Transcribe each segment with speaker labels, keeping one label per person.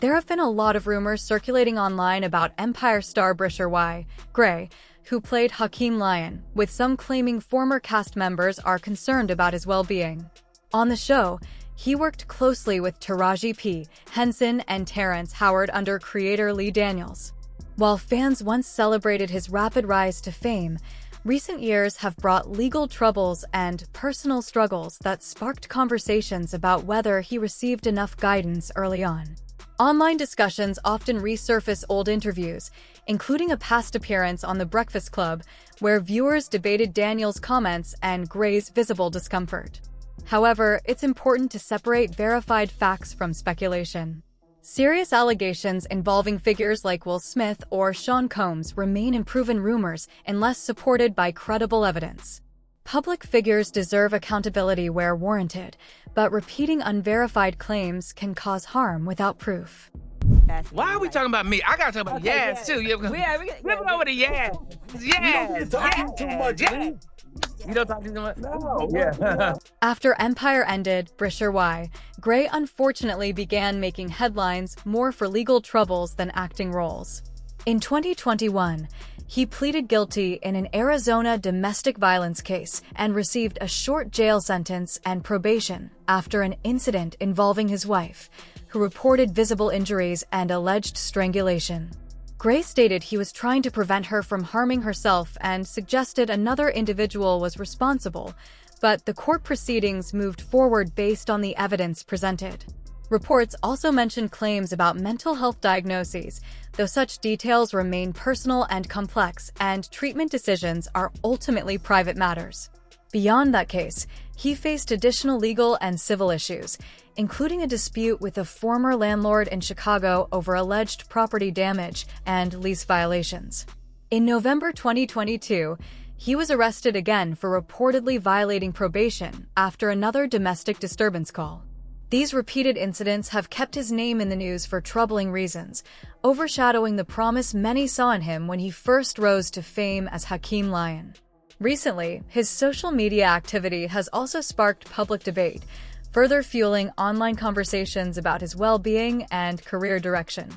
Speaker 1: There have been a lot of rumors circulating online about Empire star Bryshere Gray, who played Hakeem Lyon, with some claiming former cast members are concerned about his well-being. On the show, he worked closely with Taraji P, Henson, and Terrence Howard under creator Lee Daniels. While fans once celebrated his rapid rise to fame, recent years have brought legal troubles and personal struggles that sparked conversations about whether he received enough guidance early on. Online discussions often resurface old interviews, including a past appearance on The Breakfast Club, where viewers debated Daniels' comments and Gray's visible discomfort. However, it's important to separate verified facts from speculation. Serious allegations involving figures like Will Smith or Sean Combs remain unproven rumors unless supported by credible evidence. Public figures deserve accountability where warranted, but repeating unverified claims can cause harm without proof.
Speaker 2: Why are we talking about me? I gotta talk about Yaz too. Flip it over to Yaz.
Speaker 3: You don't talk too much, man.
Speaker 2: You don't talk too much?
Speaker 3: No. Yeah.
Speaker 1: After Empire ended, Bryshere Gray unfortunately began making headlines more for legal troubles than acting roles. In 2021, he pleaded guilty in an Arizona domestic violence case and received a short jail sentence and probation after an incident involving his wife, who reported visible injuries and alleged strangulation. Gray stated he was trying to prevent her from harming herself and suggested another individual was responsible, but the court proceedings moved forward based on the evidence presented. Reports also mentioned claims about mental health diagnoses, though such details remain personal and complex, and treatment decisions are ultimately private matters. Beyond that case, he faced additional legal and civil issues, including a dispute with a former landlord in Chicago over alleged property damage and lease violations. In November 2022, he was arrested again for reportedly violating probation after another domestic disturbance call. These repeated incidents have kept his name in the news for troubling reasons, overshadowing the promise many saw in him when he first rose to fame as Hakeem Lyon. Recently, his social media activity has also sparked public debate, further fueling online conversations about his well-being and career direction.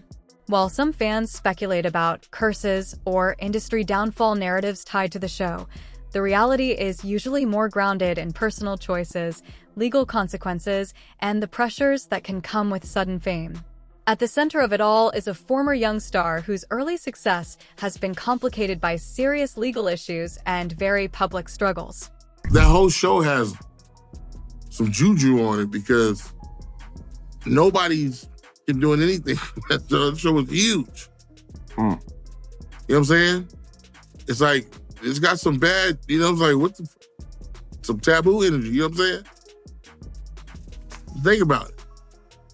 Speaker 1: While some fans speculate about curses or industry downfall narratives tied to the show, the reality is usually more grounded in personal choices, legal consequences, and the pressures that can come with sudden fame. At the center of it all is a former young star whose early success has been complicated by serious legal issues and very public struggles.
Speaker 3: That whole show has some juju on it because nobody's been doing anything. The show was huge. You know what I'm saying? It's like, it's got some bad, it's like, some taboo energy, you know what I'm saying? Think about it.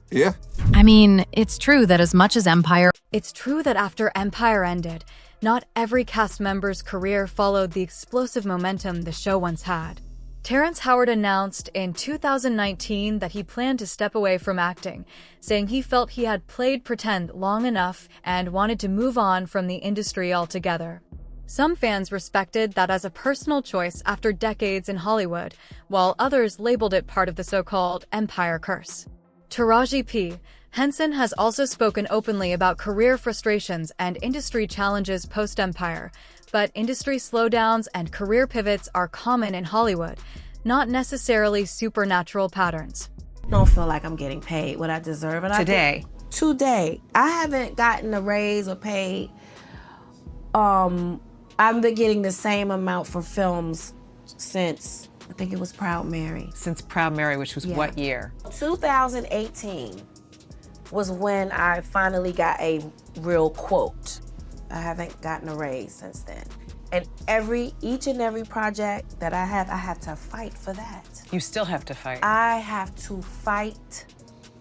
Speaker 4: Yeah.
Speaker 5: I mean, it's true that as much as Empire...
Speaker 1: It's true that after Empire ended, not every cast member's career followed the explosive momentum the show once had. Terrence Howard announced in 2019 that he planned to step away from acting, saying he felt he had played pretend long enough and wanted to move on from the industry altogether. Some fans respected that as a personal choice after decades in Hollywood, while others labeled it part of the so-called Empire curse. Taraji P. Henson has also spoken openly about career frustrations and industry challenges post-Empire, but industry slowdowns and career pivots are common in Hollywood, not necessarily supernatural patterns.
Speaker 6: I don't feel like I'm getting paid what I deserve. And Today. I haven't gotten a raise or paid. I've been getting the same amount for films since, I think it was Proud Mary.
Speaker 7: Since Proud Mary, which was what year?
Speaker 6: 2018 was when I finally got a real quote. I haven't gotten a raise since then. And each and every project that I have to fight for that.
Speaker 7: You still have to fight.
Speaker 6: I have to fight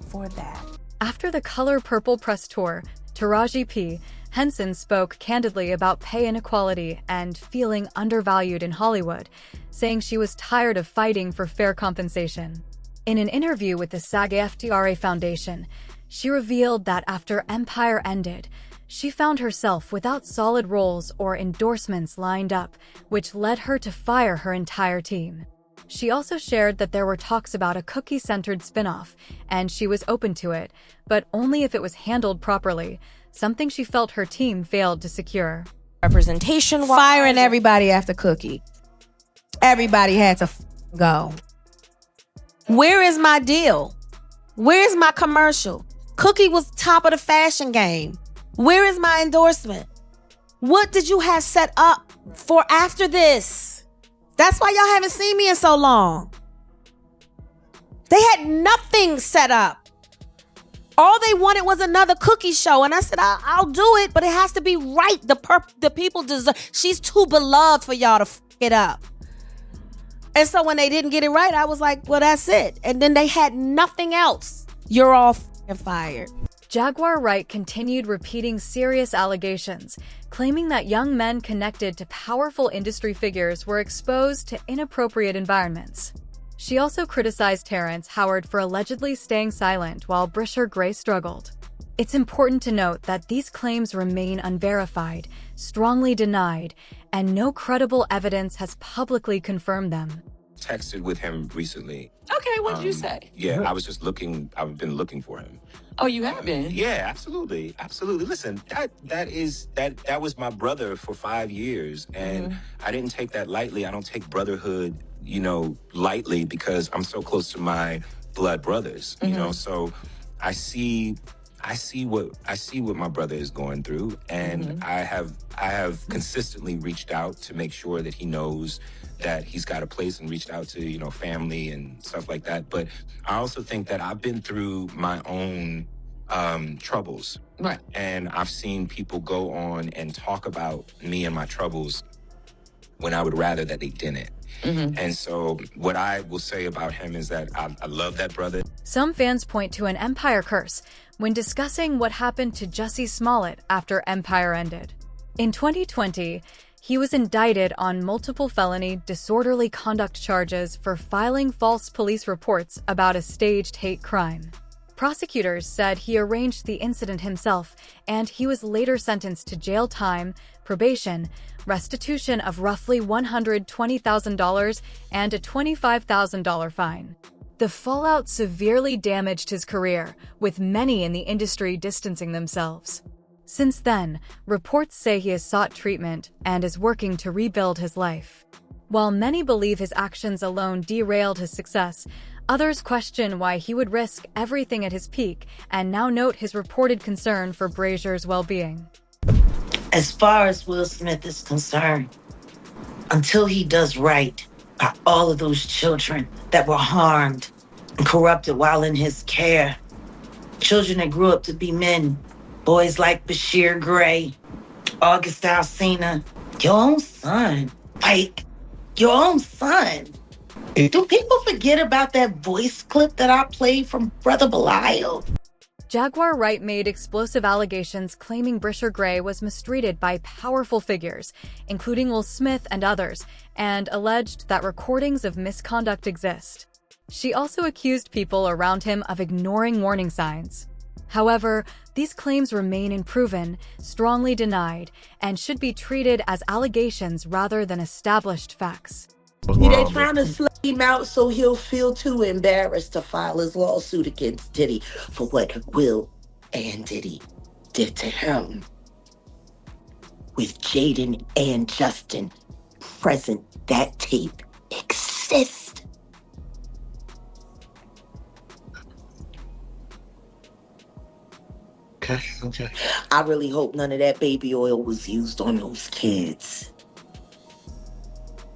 Speaker 6: for that.
Speaker 1: After the Color Purple press tour, Taraji P. Henson spoke candidly about pay inequality and feeling undervalued in Hollywood, saying she was tired of fighting for fair compensation. In an interview with the SAG-AFTRA Foundation, she revealed that after Empire ended, she found herself without solid roles or endorsements lined up, which led her to fire her entire team. She also shared that there were talks about a cookie-centered spin-off, and she was open to it, but only if it was handled properly, something she felt her team failed to secure.
Speaker 6: Representation firing everybody after Cookie. Everybody had to go. Where is my deal? Where is my commercial? Cookie was top of the fashion game. Where is my endorsement? What did you have set up for after this? That's why y'all haven't seen me in so long. They had nothing set up. All they wanted was another Cookie show. And I said, I'll do it, but it has to be right. The people deserve. She's too beloved for y'all to f it up. And so when they didn't get it right, I was like, well, that's it. And then they had nothing else. You're all f***ing fired.
Speaker 1: Jaguar Wright continued repeating serious allegations, claiming that young men connected to powerful industry figures were exposed to inappropriate environments. She also criticized Terrence Howard for allegedly staying silent while Bryshere Gray struggled. It's important to note that these claims remain unverified, strongly denied, and no credible evidence has publicly confirmed them.
Speaker 4: Texted with him recently.
Speaker 7: Okay, what did you say?
Speaker 4: Yeah, I was just looking. I've been looking for him.
Speaker 7: Oh, you have been?
Speaker 4: Yeah, absolutely, absolutely. Listen, that was my brother for 5 years, and I didn't take that lightly. I don't take brotherhood, lightly because I'm so close to my blood brothers. So I see what my brother is going through, and I have consistently reached out to make sure that he knows that he's got a place, and reached out to family and stuff like that. But I also think that I've been through my own troubles,
Speaker 7: Right.
Speaker 4: and I've seen people go on and talk about me and my troubles when I would rather that they didn't. And so what I will say about him is that I love that brother.
Speaker 1: Some fans point to an Empire curse when discussing what happened to Jussie Smollett after Empire ended. In 2020, he was indicted on multiple felony disorderly conduct charges for filing false police reports about a staged hate crime. Prosecutors said he arranged the incident himself, and he was later sentenced to jail time, probation, restitution of roughly $120,000, and a $25,000 fine. The fallout severely damaged his career, with many in the industry distancing themselves. Since then, reports say he has sought treatment and is working to rebuild his life. While many believe his actions alone derailed his success, others question why he would risk everything at his peak and now note his reported concern for Bryshere's well-being.
Speaker 8: As far as Will Smith is concerned, until he does right by all of those children that were harmed and corrupted while in his care, children that grew up to be men, boys like Bryshere Gray, August Alsina, your own son, your own son. Do people forget about that voice clip that I played from Brother Belial?
Speaker 1: Jaguar Wright made explosive allegations claiming Bryshere Gray was mistreated by powerful figures, including Will Smith and others, and alleged that recordings of misconduct exist. She also accused people around him of ignoring warning signs. However, these claims remain unproven, strongly denied, and should be treated as allegations rather than established facts.
Speaker 8: They trying to slay him out so he'll feel too embarrassed to file his lawsuit against Diddy for what Will and Diddy did to him. With Jaden and Justin present, that tape exists.
Speaker 3: Okay.
Speaker 8: I really hope none of that baby oil was used on those kids.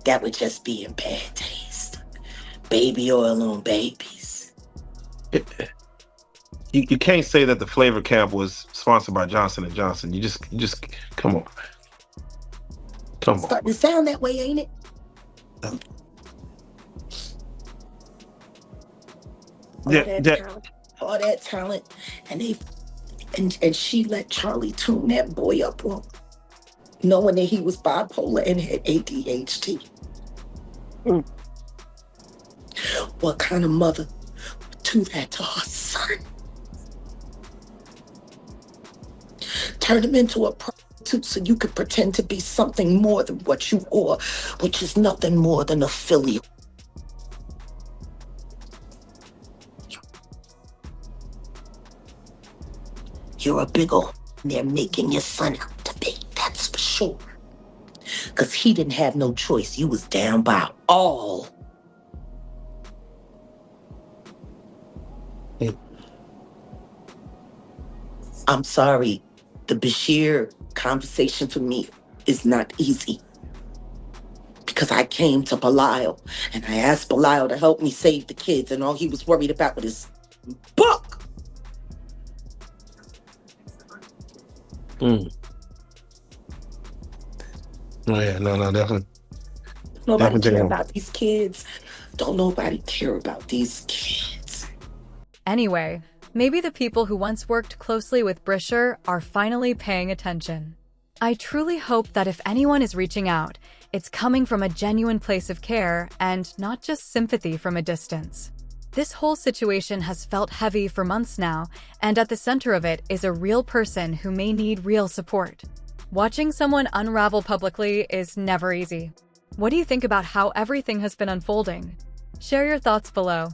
Speaker 8: That would just be in bad taste. Baby oil on babies.
Speaker 9: You can't say that the flavor camp was sponsored by Johnson & Johnson. You just come on. Come on.
Speaker 8: Starting to sound that way, ain't it? All that talent, and she let Charlie tune that boy up on, knowing that he was bipolar and had ADHD. What kind of mother would do that to her son? Turn him into a prostitute so you could pretend to be something more than what you are, which is nothing more than a filial. You're a big ol'. They're making your son out to be, that's for sure. Because he didn't have no choice. You was down by all. I'm sorry. The Bryshere conversation for me is not easy. Because I came to Belial and I asked Belial to help me save the kids, and all he was worried about was his book.
Speaker 9: Oh yeah, no, definitely.
Speaker 8: Nobody care about these kids. Don't nobody care about these kids.
Speaker 1: Anyway, maybe the people who once worked closely with Bryshere are finally paying attention. I truly hope that if anyone is reaching out, it's coming from a genuine place of care and not just sympathy from a distance. This whole situation has felt heavy for months now, and at the center of it is a real person who may need real support. Watching someone unravel publicly is never easy. What do you think about how everything has been unfolding? Share your thoughts below.